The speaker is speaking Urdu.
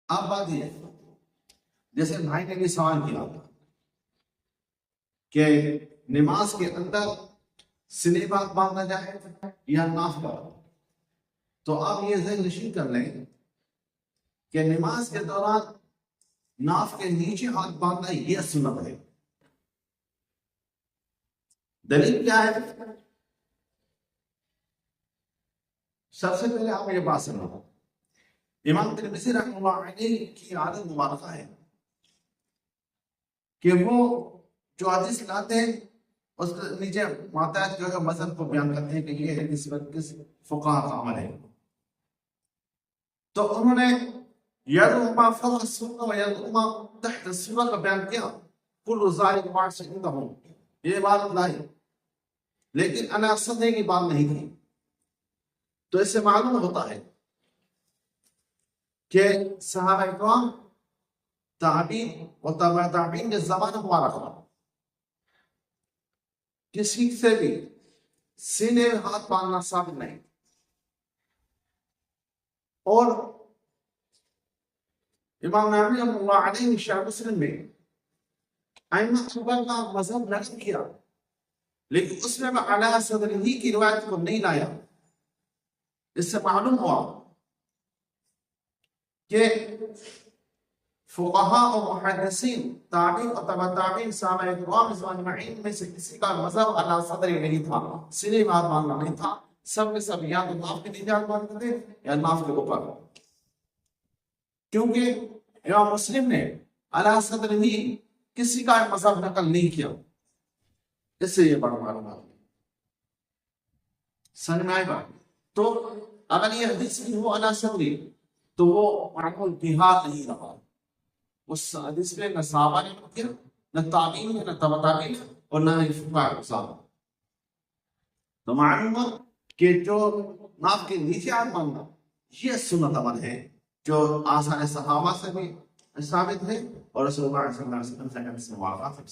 اب بات یہ ہے، جیسے بھائی نے بھی سوال کیا کہ نماز کے اندر سنے بات باندھنا جائے یا ناف پر، تو آپ یہ ذہن نشین کر لیں کہ نماز کے دوران ناف کے نیچے ہاتھ باندھنا یہ سنت ہے۔ دلیل کیا ہے؟ سب سے پہلے آپ یہ بات سنو، امام ترمذی رحمہ اللہ علیہ کی عادت مبارکہ ہے کہ وہ جو حدیث لاتے ہیں اس کے نیچے ماتحت جو ہے مذہب کو بیان کرتے ہیں کہ یہ ہے کس فقہاء کا عمل ہے۔ تو انہوں نے یدعو ما فوق السنة ویدعو ما تحت السنة کا بیان کیا، کل ذالک بعض عندهم، یہ بات لائی، لیکن انا صدی کی بات نہیں تھی۔ تو اس سے معلوم ہوتا ہے کہ صحابہ اکرام، تابعین و تبع تابعین کے زمانہ مبارکہ کسی سے بھی سینے میں ہاتھ باندھنا ثابت نہیں، اور امام نووی رحمۃ اللہ علیہ نے شرح مسلم میں ائمہ صحابہ کا مذہب نقل کیا، لیکن اس میں علی صدرہ کی روایت کو نہیں لایا۔ اس سے معلوم ہوا کہ فقہاء و محدثین، تابعین و تبع تابعین، صحابہ اکرام اجمعین میں سے کسی کا مذہب علی صدر نہیں تھا، سینے میں ہاتھ باندھنا نہیں تھا۔ سب کے سب یا تو ناف کے نیچے ہاتھ باندھتے تھے یا ناف کے اوپر، کیونکہ امام مسلم نے علی صدر ہی کسی کا مذہب نقل نہیں کیا۔ اس سے یہ بڑا معلومات سمجھ میں آئے گا۔ تو اگر یہ حدیث بھی ہو علی صدری تو وہ معقول بہار نہیں رہا، اس حدیث میں نہ صحابہ نے کیا، نہ تابعین نے، نہ تبع تابعین، اور نہ ہی فقہاء صحابہ۔ تو معلوم ہے کہ جو ناف کے نیچے ہاتھ باندھنا یہ سنت عمل ہے جو آثار صحابہ سے بھی ثابت ہے اور رسول اللہ صلی اللہ علیہ وسلم سے واقعات ہے۔